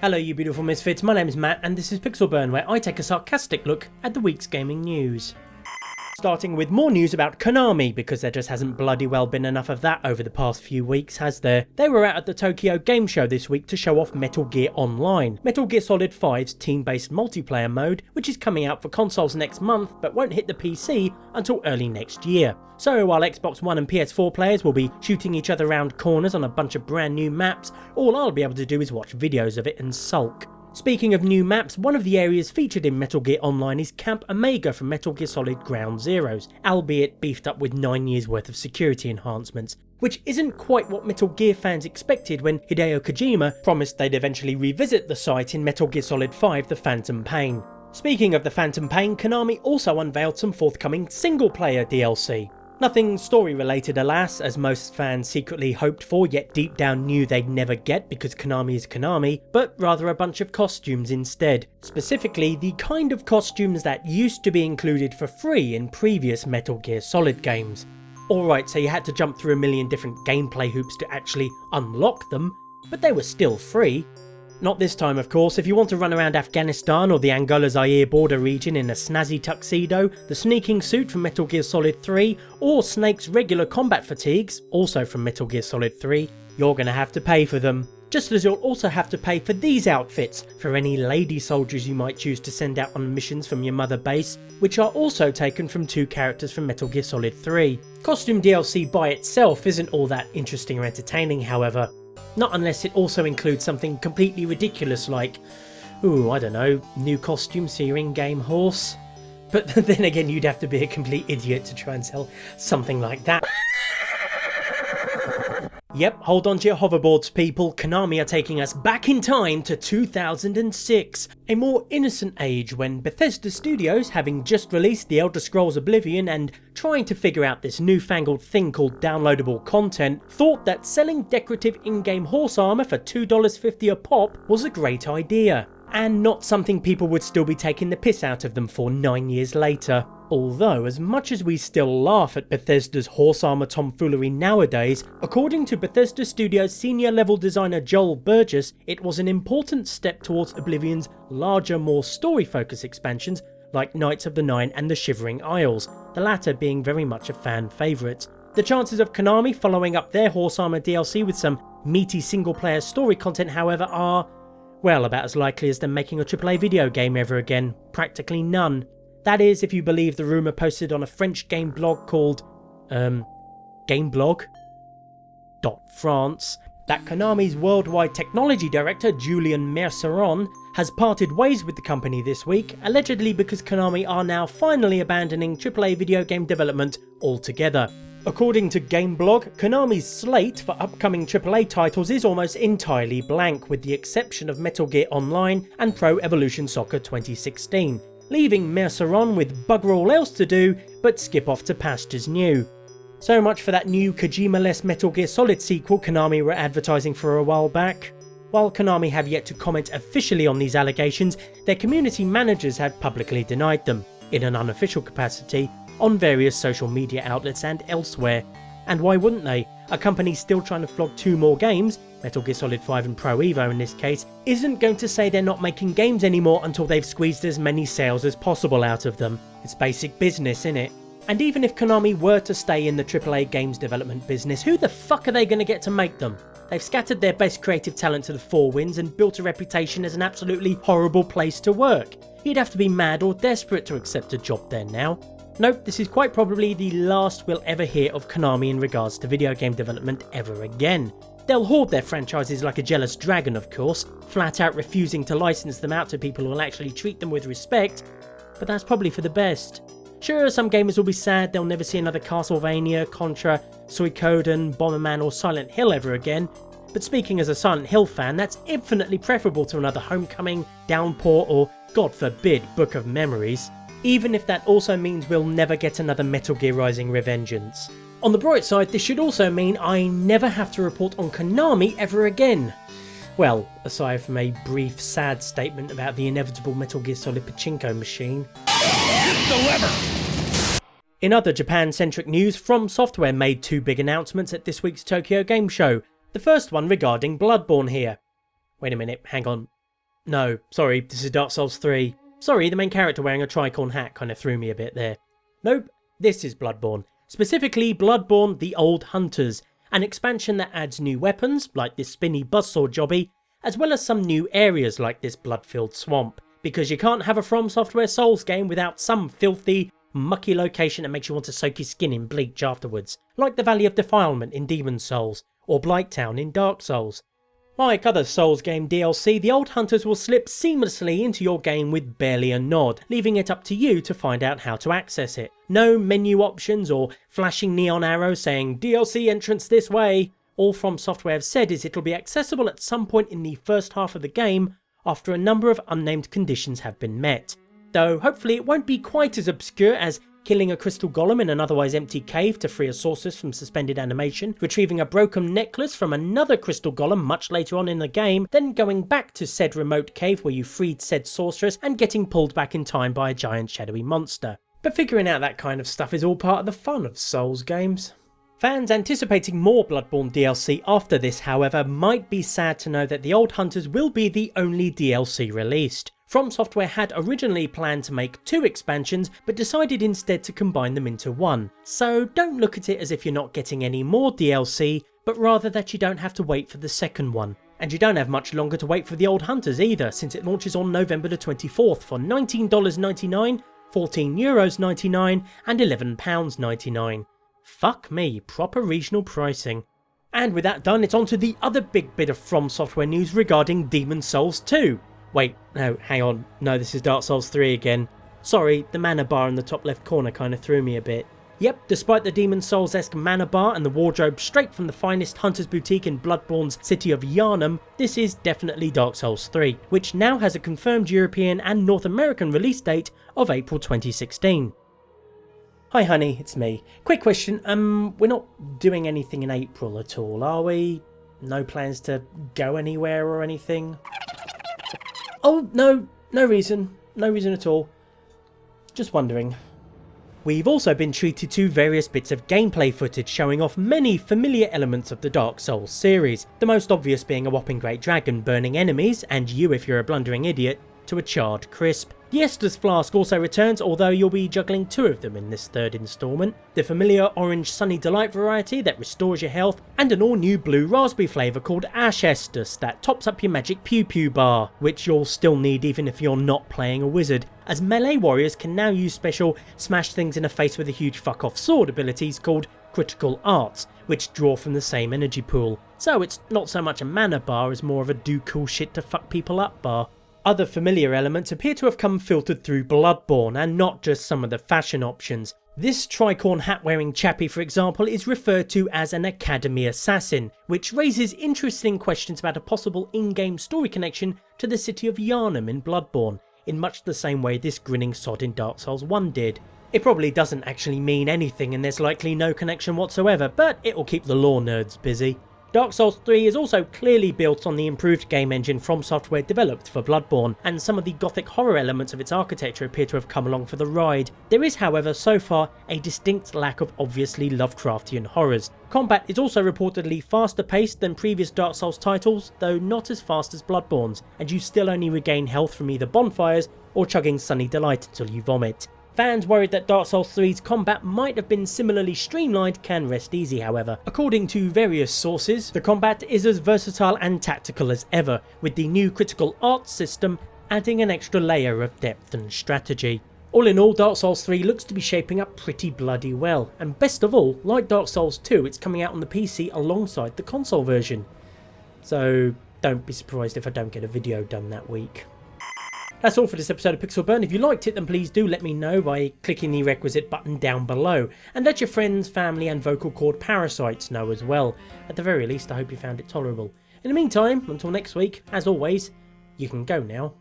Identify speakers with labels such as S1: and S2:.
S1: Hello you beautiful misfits, my name is Matt and this is Pixel Burn, where I take a sarcastic look at the week's gaming news. Starting with more news about Konami, because there just hasn't bloody well been enough of that over the past few weeks, has there? They were out at the Tokyo Game Show this week to show off Metal Gear Online, Metal Gear Solid 5's team-based multiplayer mode, which is coming out for consoles next month but won't hit the PC until early next year. So while Xbox One and PS4 players will be shooting each other around corners on a bunch of brand new maps, all I'll be able to do is watch videos of it and sulk. Speaking of new maps, one of the areas featured in Metal Gear Online is Camp Omega from Metal Gear Solid Ground Zeroes, albeit beefed up with 9 years worth of security enhancements, which isn't quite what Metal Gear fans expected when Hideo Kojima promised they'd eventually revisit the site in Metal Gear Solid 5 The Phantom Pain. Speaking of The Phantom Pain, Konami also unveiled some forthcoming single-player DLC. Nothing story related alas, as most fans secretly hoped for yet deep down knew they'd never get because Konami is Konami, but rather a bunch of costumes instead. Specifically the kind of costumes that used to be included for free in previous Metal Gear Solid games. Alright, so you had to jump through a million different gameplay hoops to actually unlock them, but they were still free. Not this time of course. If you want to run around Afghanistan or the Angola-Zaire border region in a snazzy tuxedo, the sneaking suit from Metal Gear Solid 3, or Snake's regular combat fatigues, also from Metal Gear Solid 3, you're gonna have to pay for them. Just as you'll also have to pay for these outfits for any lady soldiers you might choose to send out on missions from your mother base, which are also taken from 2 characters from Metal Gear Solid 3. Costume DLC by itself isn't all that interesting or entertaining however. Not unless it also includes something completely ridiculous like, I don't know, new costumes for your in-game horse. But then again, you'd have to be a complete idiot to try and sell something like that. Yep, hold on to your hoverboards people, Konami are taking us back in time to 2006, a more innocent age when Bethesda Studios, having just released The Elder Scrolls Oblivion and trying to figure out this newfangled thing called downloadable content, thought that selling decorative in-game horse armour for $2.50 a pop was a great idea, and not something people would still be taking the piss out of them for 9 years later. Although, as much as we still laugh at Bethesda's horse armour tomfoolery nowadays, according to Bethesda Studios senior level designer Joel Burgess, it was an important step towards Oblivion's larger, more story-focused expansions like Knights of the Nine and the Shivering Isles, the latter being very much a fan favourite. The chances of Konami following up their horse armour DLC with some meaty single-player story content, however, are, well, about as likely as them making a AAA video game ever again. Practically none. That is, if you believe the rumour posted on a French game blog called, Gameblog.fr, that Konami's worldwide technology director Julien Merceron has parted ways with the company this week, allegedly because Konami are now finally abandoning AAA video game development altogether. According to Gameblog, Konami's slate for upcoming AAA titles is almost entirely blank, with the exception of Metal Gear Online and Pro Evolution Soccer 2016. Leaving Merceron with bugger all else to do but skip off to pastures new. So much for that new Kojima-less Metal Gear Solid sequel Konami were advertising for a while back. While Konami have yet to comment officially on these allegations, their community managers have publicly denied them, in an unofficial capacity, on various social media outlets and elsewhere. And why wouldn't they? A company still trying to flog 2 more games, Metal Gear Solid 5 and Pro Evo in this case, isn't going to say they're not making games anymore until they've squeezed as many sales as possible out of them. It's basic business, innit? And even if Konami were to stay in the AAA games development business, who the fuck are they going to get to make them? They've scattered their best creative talent to the 4 winds and built a reputation as an absolutely horrible place to work. You'd have to be mad or desperate to accept a job there now. Nope, this is quite probably the last we'll ever hear of Konami in regards to video game development ever again. They'll hoard their franchises like a jealous dragon of course, flat out refusing to license them out to people who will actually treat them with respect, but that's probably for the best. Sure, some gamers will be sad they'll never see another Castlevania, Contra, Suikoden, Bomberman or Silent Hill ever again, but speaking as a Silent Hill fan, that's infinitely preferable to another Homecoming, Downpour or, God forbid, Book of Memories. Even if that also means we'll never get another Metal Gear Rising Revengeance. On the bright side, this should also mean I never have to report on Konami ever again. Well, aside from a brief sad statement about the inevitable Metal Gear Solid pachinko machine. Hit the lever! In other Japan-centric news, From Software made 2 big announcements at this week's Tokyo Game Show. The first one regarding Bloodborne here. Wait a minute, hang on. No, sorry, this is Dark Souls 3. Sorry, the main character wearing a tricorn hat kind of threw me a bit there. Nope, this is Bloodborne. Specifically, Bloodborne The Old Hunters, an expansion that adds new weapons, like this spinny buzzsaw jobby, as well as some new areas like this blood-filled swamp. Because you can't have a From Software Souls game without some filthy, mucky location that makes you want to soak your skin in bleach afterwards, like the Valley of Defilement in Demon's Souls, or Blighttown in Dark Souls. Like other Souls game DLC, the Old Hunters will slip seamlessly into your game with barely a nod, leaving it up to you to find out how to access it. No menu options or flashing neon arrows saying DLC entrance this way. All From Software have said is it'll be accessible at some point in the first half of the game after a number of unnamed conditions have been met. Though hopefully it won't be quite as obscure as killing a crystal golem in an otherwise empty cave to free a sorceress from suspended animation, retrieving a broken necklace from another crystal golem much later on in the game, then going back to said remote cave where you freed said sorceress and getting pulled back in time by a giant shadowy monster. But figuring out that kind of stuff is all part of the fun of Souls games. Fans anticipating more Bloodborne DLC after this, however, might be sad to know that the Old Hunters will be the only DLC released. From Software had originally planned to make 2 expansions, but decided instead to combine them into one. So don't look at it as if you're not getting any more DLC, but rather that you don't have to wait for the second one. And you don't have much longer to wait for the Old Hunters either, since it launches on November the 24th for $19.99, €14.99 and £11.99. Fuck me, proper regional pricing. And with that done, it's on to the other big bit of From Software news regarding Demon's Souls 2. Wait, no, hang on. No, this is Dark Souls 3 again. Sorry, the mana bar in the top left corner kind of threw me a bit. Yep, despite the Demon's Souls-esque mana bar and the wardrobe straight from the finest Hunter's Boutique in Bloodborne's city of Yharnam, this is definitely Dark Souls 3, which now has a confirmed European and North American release date of April 2016. Hi honey, it's me. Quick question, we're not doing anything in April at all, are we? No plans to go anywhere or anything? Oh, no reason at all. Just wondering. We've also been treated to various bits of gameplay footage showing off many familiar elements of the Dark Souls series, the most obvious being a whopping great dragon burning enemies, and you if you're a blundering idiot, to a charred crisp. The Estus Flask also returns, although you'll be juggling 2 of them in this third instalment. The familiar orange Sunny Delight variety that restores your health, and an all-new blue raspberry flavour called Ash Estus that tops up your magic pew pew bar, which you'll still need even if you're not playing a wizard, as melee warriors can now use special smash things in the face with a huge fuck off sword abilities called Critical Arts, which draw from the same energy pool. So it's not so much a mana bar as more of a do cool shit to fuck people up bar. Other familiar elements appear to have come filtered through Bloodborne, and not just some of the fashion options. This tricorn hat wearing chappie, for example, is referred to as an Academy Assassin, which raises interesting questions about a possible in-game story connection to the city of Yharnam in Bloodborne, in much the same way this grinning sod in Dark Souls 1 did. It probably doesn't actually mean anything and there's likely no connection whatsoever, but it will keep the lore nerds busy. Dark Souls 3 is also clearly built on the improved game engine From Software developed for Bloodborne, and some of the gothic horror elements of its architecture appear to have come along for the ride. There is, however, so far, a distinct lack of obviously Lovecraftian horrors. Combat is also reportedly faster paced than previous Dark Souls titles, though not as fast as Bloodborne's, and you still only regain health from either bonfires or chugging Sunny Delight until you vomit. Fans worried that Dark Souls 3's combat might have been similarly streamlined can rest easy, however. According to various sources, the combat is as versatile and tactical as ever, with the new critical arts system adding an extra layer of depth and strategy. All in all, Dark Souls 3 looks to be shaping up pretty bloody well, and best of all, like Dark Souls 2, it's coming out on the PC alongside the console version. So don't be surprised if I don't get a video done that week. That's all for this episode of Pixel Burn. If you liked it, then please do let me know by clicking the requisite button down below, and let your friends, family and vocal cord parasites know as well. At the very least, I hope you found it tolerable. In the meantime, until next week, as always, you can go now.